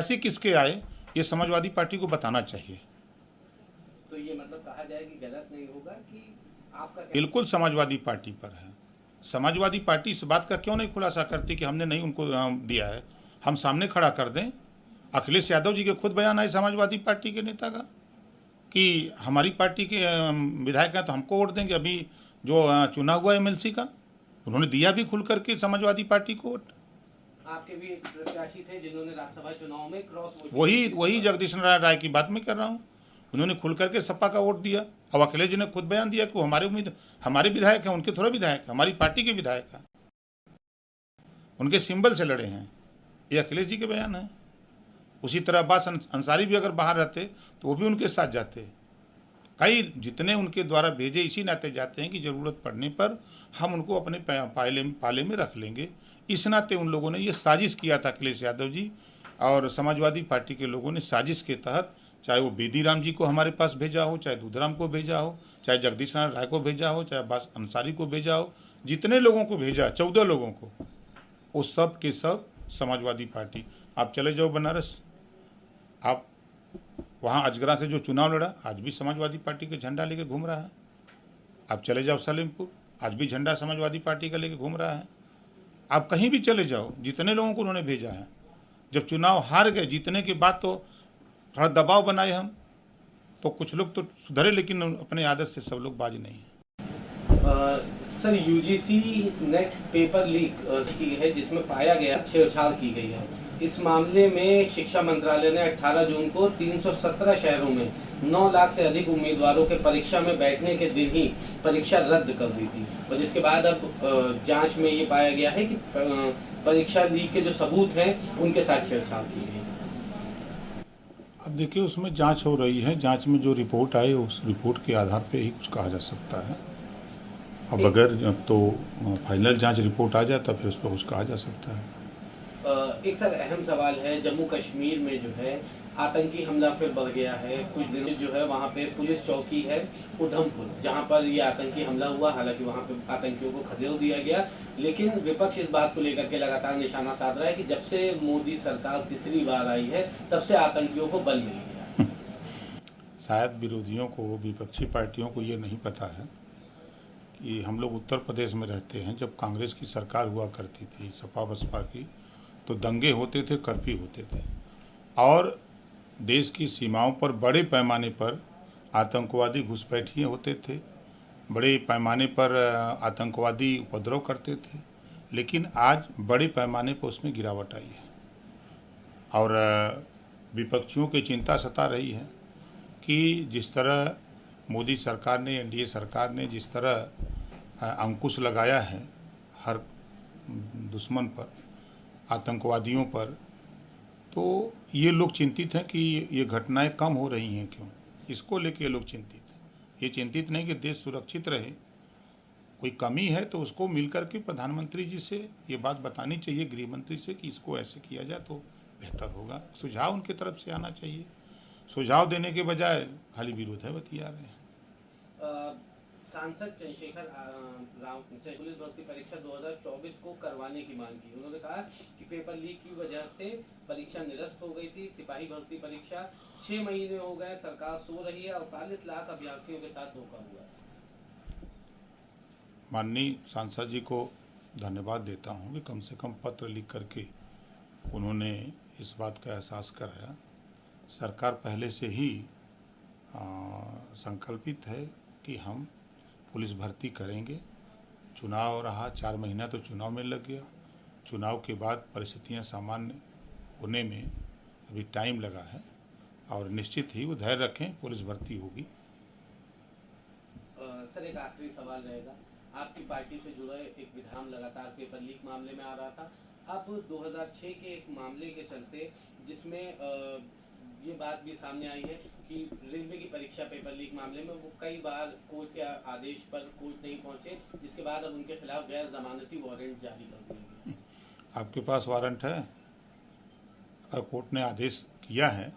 ऐसे किसके आए, ये समाजवादी पार्टी को बताना चाहिए। तो ये मतलब कहा जाए कि गलत नहीं होगा कि आपका बिल्कुल समाजवादी पार्टी पर है। समाजवादी पार्टी इस बात का क्यों नहीं खुलासा करती कि हमने नहीं उनको दिया है। हम सामने खड़ा कर दें। अखिलेश यादव जी के खुद बयान आए समाजवादी पार्टी के नेता का कि हमारी पार्टी के विधायक हैं तो हमको वोट देंगे। अभी जो चुना हुआ एमएलसी का उन्होंने दिया भी खुल करके समाजवादी पार्टी को वोट। आपके भी एक प्रत्याशी थे जिन्होंने राज्यसभा चुनाव में क्रॉस वोटिंग वही वही जगदीश नारायण राय की बात मैं कर रहा हूँ। उन्होंने खुल करके सपा का वोट दिया। अब अखिलेश जी ने खुद बयान दिया कि वो हमारे विधायक हैं, उनके थोड़े विधायक हैं, हमारी पार्टी के विधायक हैं, उनके सिंबल से लड़े हैं। ये अखिलेश जी के बयान है। उसी तरह अब्बास अंसारी भी अगर बाहर रहते तो वो भी उनके साथ जाते। कई जितने उनके द्वारा भेजे इसी नाते जाते हैं कि ज़रूरत पड़ने पर हम उनको अपने पाले में रख लेंगे। इस नाते उन लोगों ने ये साजिश किया था, अखिलेश यादव जी और समाजवादी पार्टी के लोगों ने साजिश के तहत, चाहे वो बेदी राम जी को हमारे पास भेजा हो, चाहे दूधराम को भेजा हो, चाहे जगदीश नारायण राय को भेजा हो, चाहे अब्बास अंसारी को भेजा हो, जितने लोगों को भेजा 14 लोगों को, वो सब के सब समाजवादी पार्टी। आप चले जाओ बनारस, आप वहाँ अजगरा से जो चुनाव लड़ा आज भी समाजवादी पार्टी का झंडा लेकर घूम रहा है। आप चले जाओ सलेमपुर, आज भी झंडा समाजवादी पार्टी का लेकर घूम रहा है। आप कहीं भी चले जाओ, जितने लोगों को उन्होंने भेजा है। जब चुनाव हार गए, जीतने के बाद तो थोड़ा दबाव बनाए हम, तो कुछ लोग तो सुधरे, लेकिन अपने आदत से सब लोग बाज नहीं है। Sir UGC net paper leak की है जिसमें पाया गया छेड़छाड़ की गई है। इस मामले में शिक्षा मंत्रालय ने 18 जून को 317 शहरों में 9 लाख से अधिक उम्मीदवारों के परीक्षा में बैठने के दिन ही परीक्षा रद्द कर दी थी और जिसके बाद अब जांच में ये पाया गया है कि परीक्षा लीक के जो सबूत हैं उनके साथ छेड़छाड़ की गई। अब देखिए, उसमें जांच हो रही है। जांच में जो रिपोर्ट आई उस रिपोर्ट के आधार पे ही कुछ कहा जा सकता है। अब अगर तो फाइनल जांच रिपोर्ट आ जाए तब फिर उस पर कुछ कहा जा सकता है। एक सर अहम सवाल है, जम्मू कश्मीर में जो है आतंकी हमला फिर बढ़ गया है। कुछ दिन जो है वहाँ पे पुलिस चौकी है उधमपुर, जहाँ पर ये आतंकी हमला हुआ। हालांकि वहाँ पे आतंकियों को खदेड़ दिया गया, लेकिन विपक्ष इस बात को लेकर के लगातार निशाना साध रहा है कि जब से मोदी सरकार तीसरी बार आई है तब से आतंकियों को बल मिल गया। शायद विरोधियों को, विपक्षी पार्टियों को ये नहीं पता है कि हम लोग उत्तर प्रदेश में रहते हैं। जब कांग्रेस की सरकार हुआ करती थी, सपा बसपा की, तो दंगे होते थे, कर्फ्यू होते थे और देश की सीमाओं पर बड़े पैमाने पर आतंकवादी घुसपैठिए होते थे, बड़े पैमाने पर आतंकवादी उपद्रव करते थे। लेकिन आज बड़े पैमाने पर उसमें गिरावट आई है और विपक्षियों की चिंता सता रही है कि जिस तरह मोदी सरकार ने, एनडीए सरकार ने जिस तरह अंकुश लगाया है हर दुश्मन पर, आतंकवादियों पर, तो ये लोग चिंतित हैं कि ये घटनाएं कम हो रही हैं क्यों। इसको लेके ये लोग चिंतित हैं। ये चिंतित नहीं कि देश सुरक्षित रहे। कोई कमी है तो उसको मिलकर के प्रधानमंत्री जी से ये बात बतानी चाहिए, गृह मंत्री से, कि इसको ऐसे किया जाए तो बेहतर होगा। सुझाव उनकी तरफ से आना चाहिए। सुझाव देने के बजाय खाली विरोध है बतिया रहे हैं। सांसद चंद्रशेखर राव पुलिस भर्ती परीक्षा 2024 को करवाने की मांग की। उन्होंने कहा कि पेपर लीक की वजह से परीक्षा निरस्त हो गई थी। सिपाही भर्ती परीक्षा 6 महीने हो गए, सरकार सो रही है। 48 लाख अभ्यर्थियों के साथ धोखा हुआ। माननीय सांसद जी को धन्यवाद देता हूँ कि कम से कम पत्र लिख करके उन्होंने इस बात का एहसास कराया। सरकार पहले से ही संकल्पित है कि हम पुलिस भर्ती करेंगे। चुनाव रहा, 4 महीना तो चुनाव में लग गया। चुनाव के बाद परिस्थितियां सामान्य होने में अभी टाइम लगा है और निश्चित ही वो धैर्य रखें, पुलिस भर्ती होगी। सर एक आखिरी सवाल रहेगा, आपकी पार्टी से जुड़ा एक विधान लगातार पेपर लीक मामले में आ रहा था। अब 2006 के एक मामले के चलते जिसमें ये बात भी सामने आई है कि रेलवे की परीक्षा पेपर लीक मामले में वो कई बार कोर्ट के आदेश पर कोर्ट नहीं पहुंचे, जिसके बाद अब उनके खिलाफ गैर जमानती वारंट जारी कर दिए। आपके पास वारंट है? अगर कोर्ट ने आदेश किया है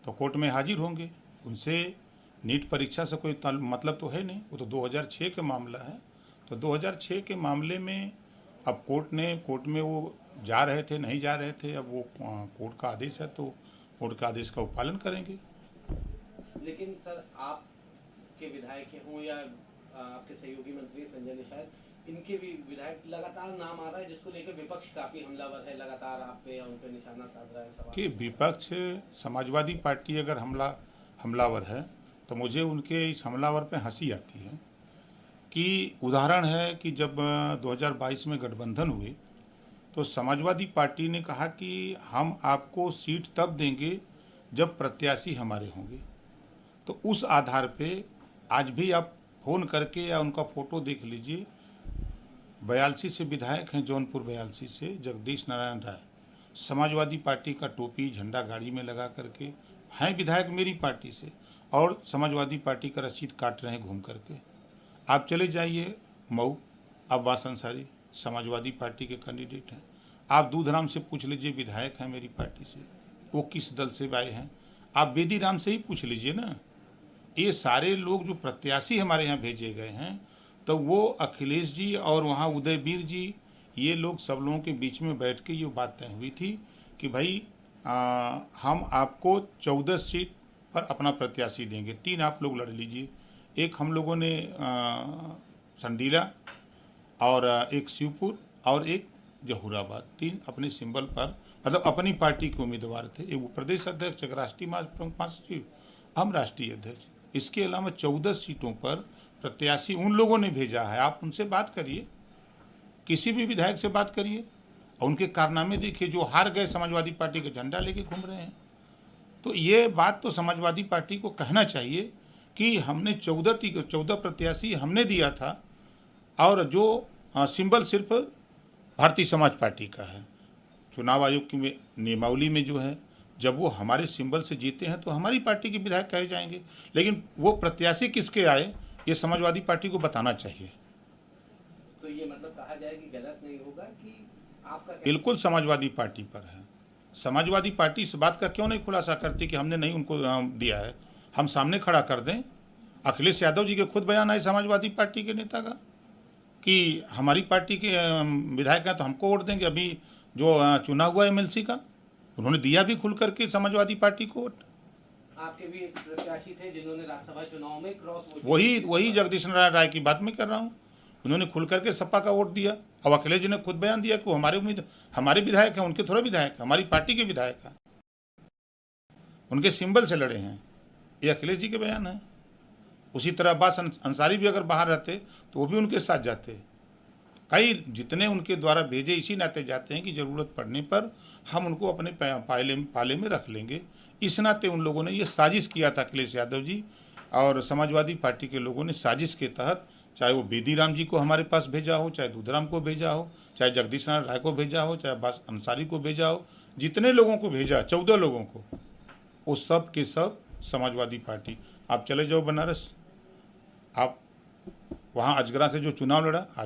तो कोर्ट में हाजिर होंगे। उनसे नीट परीक्षा से कोई मतलब तो है नहीं। वो तो 2006 का मामला है। तो 2006 के मामले में अब कोर्ट में वो जा रहे थे, नहीं जा रहे थे, अब वो कोर्ट का आदेश है तो कोर्ट के आदेश का वो पालन करेंगे। लेकिन सर, आपके विधायक हों या आपके सहयोगी मंत्री संजय निषाद, इनके भी विधायक लगातार नाम आ रहा है, जिसको लेकर विपक्ष काफी हमलावर है, लगातार आप पे या उन पे निशाना साध रहा है। सवाल कि विपक्ष, समाजवादी पार्टी अगर हमलावर है तो मुझे उनके इस हमलावर पे हंसी आती है। कि उदाहरण है कि जब 2022 में गठबंधन हुए तो समाजवादी पार्टी ने कहा कि हम आपको सीट तब देंगे जब प्रत्याशी हमारे होंगे। तो उस आधार पे आज भी आप फ़ोन करके या उनका फ़ोटो देख लीजिए, 82 से विधायक हैं, जौनपुर 82 से जगदीश नारायण राय, समाजवादी पार्टी का टोपी झंडा गाड़ी में लगा करके हैं विधायक मेरी पार्टी से, और समाजवादी पार्टी का रसीद काट रहे हैं घूम करके। आप चले जाइए मऊ, अब्बास अंसारी समाजवादी पार्टी के कैंडिडेट हैं। आप दूधराम से पूछ लीजिए, विधायक हैं मेरी पार्टी से, वो किस दल से आए हैं। आप बेदीराम से ही पूछ लीजिए ना। ये सारे लोग जो प्रत्याशी हमारे यहाँ भेजे गए हैं, तो वो अखिलेश जी और वहाँ उदयवीर जी, ये लोग सब लोगों के बीच में बैठ के ये बात तय हुई थी कि भाई हम आपको 14 सीट पर अपना प्रत्याशी देंगे, 3 आप लोग लड़ लीजिए। एक हम लोगों ने संडीला और एक शिवपुर और एक जहूराबाद, 3 अपने सिंबल पर, मतलब अपनी पार्टी के उम्मीदवार थे। एक प्रदेश अध्यक्ष, एक राष्ट्रीय महासचिव, हम राष्ट्रीय अध्यक्ष। इसके अलावा 14 सीटों पर प्रत्याशी उन लोगों ने भेजा है। आप उनसे बात करिए, किसी भी विधायक से बात करिए और उनके कारनामे देखिए। जो हार गए समाजवादी पार्टी का झंडा लेके घूम रहे हैं। तो ये बात तो समाजवादी पार्टी को कहना चाहिए कि हमने 14 प्रत्याशी हमने दिया था, और जो सिंबल सिर्फ भारतीय समाज पार्टी का है। चुनाव आयोग की नियमावली में जो है, जब वो हमारे सिंबल से जीते हैं तो हमारी पार्टी के विधायक कहे जाएंगे, लेकिन वो प्रत्याशी किसके आए ये समाजवादी पार्टी को बताना चाहिए। तो ये मतलब कहा जाए कि गलत नहीं होगा कि आपका बिल्कुल समाजवादी पार्टी पर है। समाजवादी पार्टी इस बात का क्यों नहीं खुलासा करती कि हमने नहीं उनको दिया है। हम सामने खड़ा कर दें। अखिलेश यादव जी के खुद बयान आए समाजवादी पार्टी के नेता का कि हमारी पार्टी के विधायक हैं तो हमको वोट देंगे। अभी जो चुना हुआ एमएलसी का, उन्होंने दिया भी खुल करके समाजवादी पार्टी को वोट। आपके भी एक प्रत्याशी थे जिन्होंने राज्यसभा चुनाव में क्रॉस वोट, वही जगदीश नारायण राय की बात मैं कर रहा हूँ। उन्होंने खुल करके सपा का वोट दिया। अब अखिलेश जी ने खुद बयान दिया कि वो हमारे विधायक हैं, उनके थोड़े विधायक हैं, हमारी पार्टी के विधायक हैं, उनके सिंबल से लड़े हैं। ये अखिलेश जी के बयान है। उसी तरह अब्बास अंसारी भी अगर बाहर रहते तो वो भी उनके साथ जाते। कई जितने उनके द्वारा भेजे इसी नाते जाते हैं कि ज़रूरत पड़ने पर हम उनको अपने पाले में रख लेंगे। इस नाते उन लोगों ने ये साजिश किया था, अखिलेश यादव जी और समाजवादी पार्टी के लोगों ने साजिश के तहत, चाहे वो बेदीराम जी को हमारे पास भेजा हो, चाहे दूधराम को भेजा हो, चाहे जगदीश नारायण राय को भेजा हो, चाहे अब्बास अंसारी को भेजा हो, जितने लोगों को भेजा 14 लोगों को, वो सब के सब समाजवादी पार्टी। आप चले जाओ बनारस, आप वहाँ अजगरा से जो चुनाव लड़ा, आज